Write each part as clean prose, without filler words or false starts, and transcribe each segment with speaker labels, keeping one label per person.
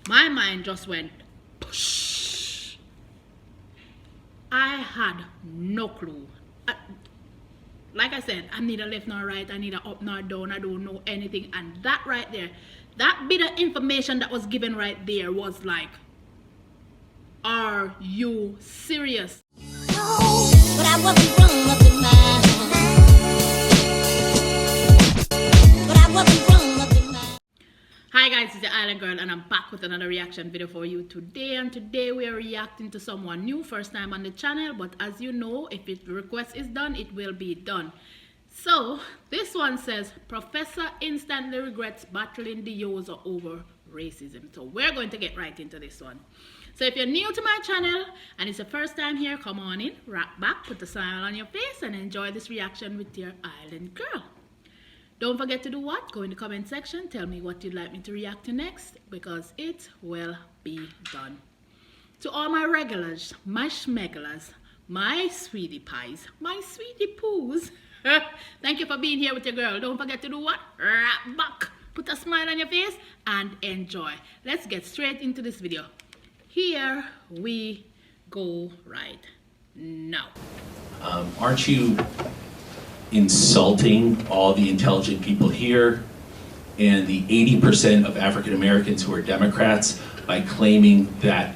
Speaker 1: my mind just went push. I had no clue. Like I said, I'm neither left nor right, I neither up nor down, I don't know anything. And that right there, that bit of information that was given right there was like, are you serious?
Speaker 2: No, but I wasn't wrong up in mind. But I wasn't wrong up in mind.
Speaker 1: Hi guys, it's the Island Girl and I'm back with another reaction video for you today. And today we are reacting to someone new, first time on the channel. But as you know, if the request is done, it will be done. So this one says, Professor instantly regrets battling Dsouza over racism. So we're going to get right into this one. So if you're new to my channel and it's the first time here, come on in, rock back, put a smile on your face and enjoy this reaction with your Island Girl. Don't forget to do what? Go in the comment section, tell me what you'd like me to react to next, because it will be done. To all my regulars, my schmegglers, my sweetie pies, my sweetie poos, thank you for being here with your girl. Don't forget to do what? Rock back, put a smile on your face and enjoy. Let's get straight into this video. Here we go right now.
Speaker 3: Aren't you insulting all the intelligent people here and the 80% of African Americans who are Democrats by claiming that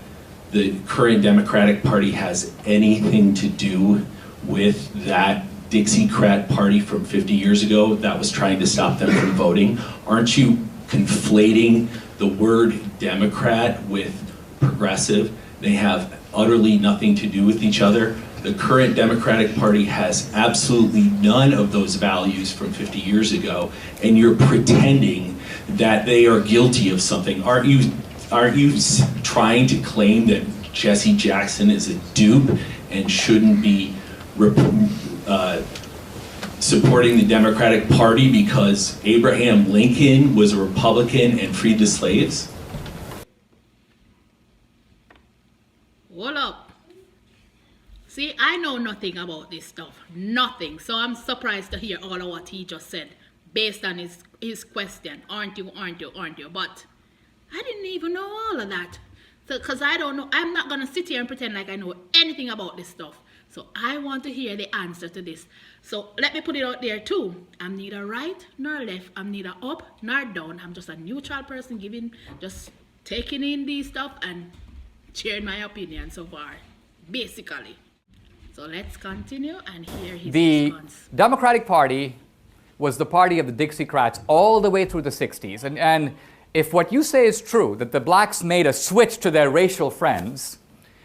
Speaker 3: the current Democratic Party has anything to do with that Dixiecrat party from 50 years ago that was trying to stop them from voting? Aren't you conflating the word Democrat with progressive? They have utterly nothing to do with each other. The current Democratic Party has absolutely none of those values from 50 years ago, and you're pretending that they are guilty of something. Aren't you trying to claim that Jesse Jackson is a dupe and shouldn't be supporting the Democratic Party because Abraham Lincoln was a Republican and freed the slaves?
Speaker 1: Hold up. See, I know nothing about this stuff. Nothing. So I'm surprised to hear all of what he just said based on his question. Aren't you? But I didn't even know all of that. So, because I don't know, I'm not going to sit here and pretend like I know anything about this stuff. So I want to hear the answer to this. So let me put it out there too. I'm neither right nor left. I'm neither up nor down. I'm just a neutral person just taking in these stuff and sharing my opinion so far, basically. So let's continue and hear his response.
Speaker 4: The Democratic Party was the party of the Dixiecrats all the way through the 60s. And if what you say is true, that the blacks made a switch to their racial friends,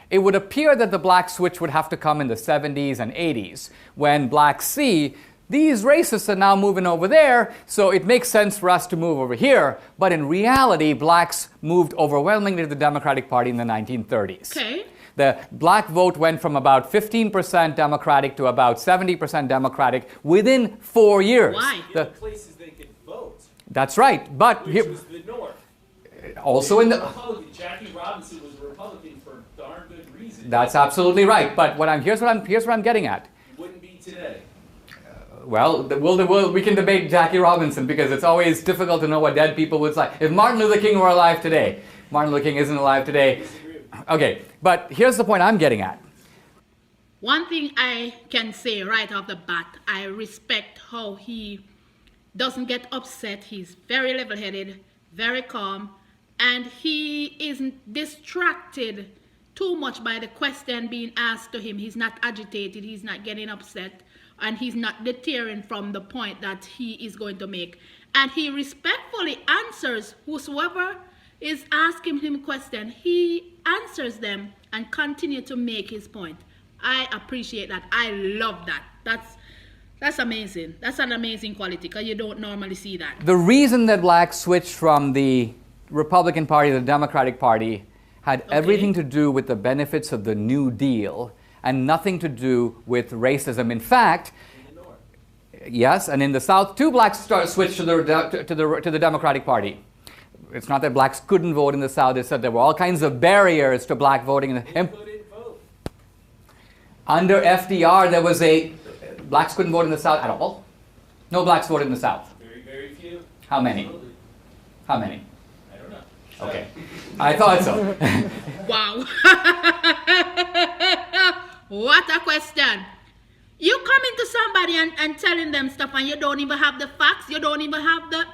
Speaker 4: it would appear that the black switch would have to come in the 70s and 80s, when blacks see these racists are now moving over there, so it makes sense for us to move over here. But in reality, blacks moved overwhelmingly to the Democratic Party in the 1930s.
Speaker 1: Okay.
Speaker 4: The black vote went from about 15% Democratic to about 70% Democratic within 4 years.
Speaker 1: Why?
Speaker 3: The places they could vote.
Speaker 4: That's right, but
Speaker 3: Which was the North.
Speaker 4: Also in the
Speaker 3: Republican. Jackie Robinson was a Republican for darn good reason.
Speaker 4: That's absolutely right. But here's what I'm getting at.
Speaker 3: It wouldn't be today.
Speaker 4: Well, we can debate Jackie Robinson because it's always difficult to know what dead people would say. If Martin Luther King were alive today, Martin Luther King isn't alive today. Okay, but here's the point I'm getting at.
Speaker 1: One thing I can say right off the bat, I respect how he doesn't get upset. He's very level-headed, very calm, and he isn't distracted too much by the question being asked to him. He's not agitated, he's not getting upset, and he's not deterring from the point that he is going to make. And he respectfully answers whosoever is asking him a question. He answers them and continue to make his point. I appreciate that. I love that. That's amazing. That's an amazing quality because you don't normally see that.
Speaker 4: The reason that blacks switched from the Republican Party to the Democratic Party had everything to do with the benefits of the New Deal and nothing to do with racism. In fact, yes, and in the South, too, blacks switched to the Democratic Party. It's not that blacks couldn't vote in the South. They said there were all kinds of barriers to black voting. Under FDR, there was blacks couldn't vote in the South at all. No blacks voted in the South.
Speaker 3: Very, very few.
Speaker 4: How many?
Speaker 3: Absolutely.
Speaker 4: How many?
Speaker 3: I don't know.
Speaker 4: Okay. I thought so.
Speaker 1: Wow. What a question. You coming to somebody and telling them stuff and you don't even have the facts, you don't even have the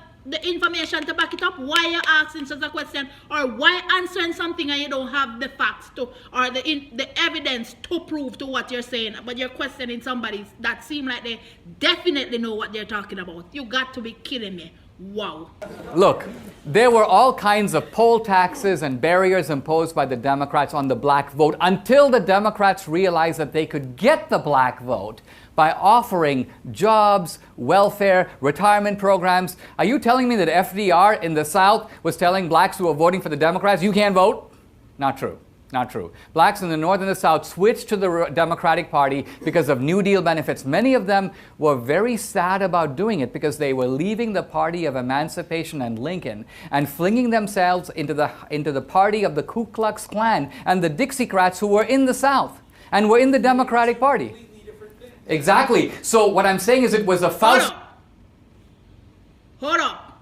Speaker 1: information to back it up. Why you asking such a question, or why answering something and you don't have the facts to, or the evidence to prove to what you're saying, but you're questioning somebody that seem like they definitely know what they're talking about. You got to be kidding me. Wow.
Speaker 4: Look, there were all kinds of poll taxes and barriers imposed by the Democrats on the black vote until the Democrats realized that they could get the black vote by offering jobs, welfare, retirement programs. Are you telling me that FDR in the South was telling blacks who were voting for the Democrats, you can't vote? Not true. Not true. Blacks in the North and the South switched to the Democratic Party because of New Deal benefits. Many of them were very sad about doing it because they were leaving the party of emancipation and Lincoln and flinging themselves into the party of the Ku Klux Klan and the Dixiecrats who were in the South and were in the Democratic Party. Exactly. So what I'm saying is it was a false...
Speaker 1: Hold up.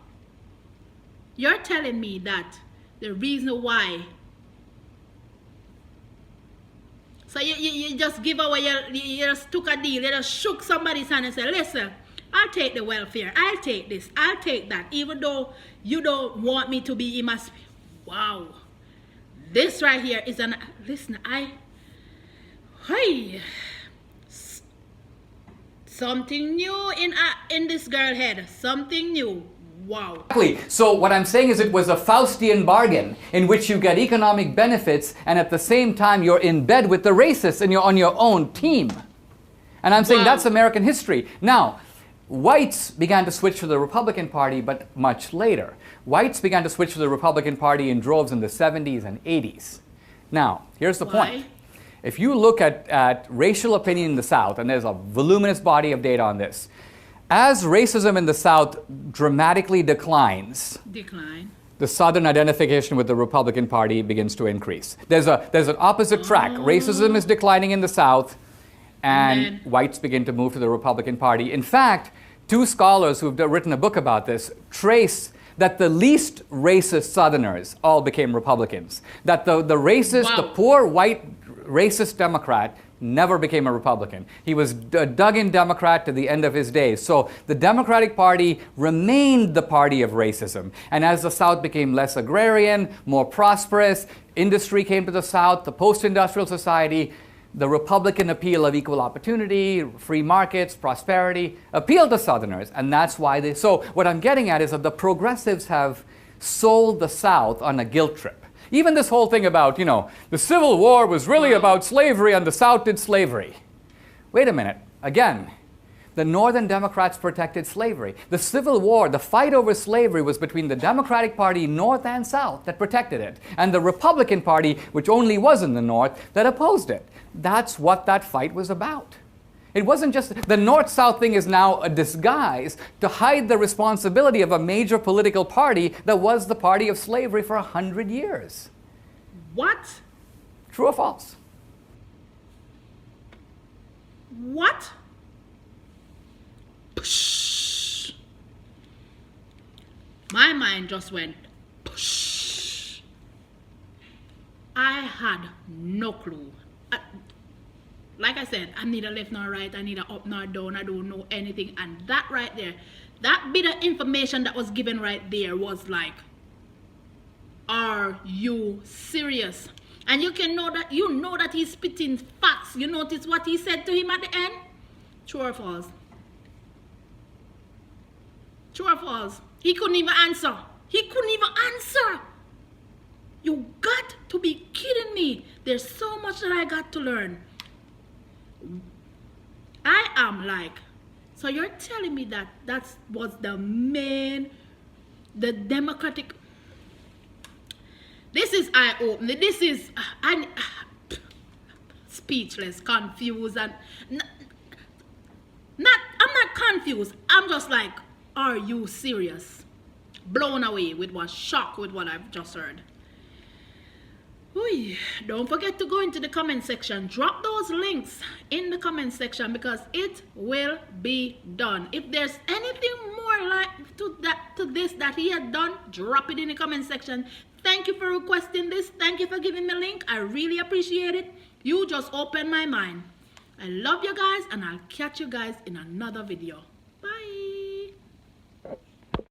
Speaker 1: You're telling me that the reason why... So you just give away, you just took a deal, you just shook somebody's hand and said, listen, I'll take the welfare, I'll take this, I'll take that, even though you don't want me to be emancipated. Wow. This right here is an, listen, something new in this girl head, something new. Wow.
Speaker 4: Exactly. So what I'm saying is it was a Faustian bargain in which you get economic benefits and at the same time you're in bed with the racists and you're on your own team. And I'm saying that's American history. Now, whites began to switch to the Republican Party, but much later. Whites began to switch to the Republican Party in droves in the 70s and 80s. Now, here's the point. If you look at racial opinion in the South, and there's a voluminous body of data on this, as racism in the South dramatically declines, the Southern identification with the Republican Party begins to increase. There's an opposite track. Racism is declining in the South, and whites begin to move to the Republican Party. In fact, two scholars who've written a book about this trace that the least racist Southerners all became Republicans. That the racist, the poor white racist Democrat never became a Republican. He was a dug-in Democrat to the end of his days. So the Democratic Party remained the party of racism. And as the South became less agrarian, more prosperous, industry came to the South, the post-industrial society, the Republican appeal of equal opportunity, free markets, prosperity, appealed to Southerners. And that's why they... So what I'm getting at is that the progressives have sold the South on a guilt trip. Even this whole thing about, you know, the Civil War was really about slavery and the South did slavery. Wait a minute. Again, the Northern Democrats protected slavery. The Civil War, the fight over slavery was between the Democratic Party, North and South, that protected it, and the Republican Party, which only was in the North, that opposed it. That's what that fight was about. It wasn't just, the North-South thing is now a disguise to hide the responsibility of a major political party that was the party of slavery for 100 years.
Speaker 1: What?
Speaker 4: True or false?
Speaker 1: What? Psh. My mind just went psh. I had no clue. Like I said, I'm neither left nor right, I neither up nor down, I don't know anything. And that right there, that bit of information that was given right there was like, are you serious? And you can know that he's spitting facts. You notice what he said to him at the end? True or false? True or false? He couldn't even answer. He couldn't even answer. You got to be kidding me. There's so much that I got to learn. I am like, so you're telling me that that was the Democratic, this is eye-opening, this is, I'm speechless, confused, and I'm not confused, I'm just like, are you serious? Blown away with what, shocked with what I've just heard. Ooh, don't forget to go into the comment section. Drop those links in the comment section because it will be done. If there's anything more like to this that he had done, drop it in the comment section. Thank you for requesting this. Thank you for giving me a link. I really appreciate it. You just opened my mind. I love you guys, and I'll catch you guys in another video.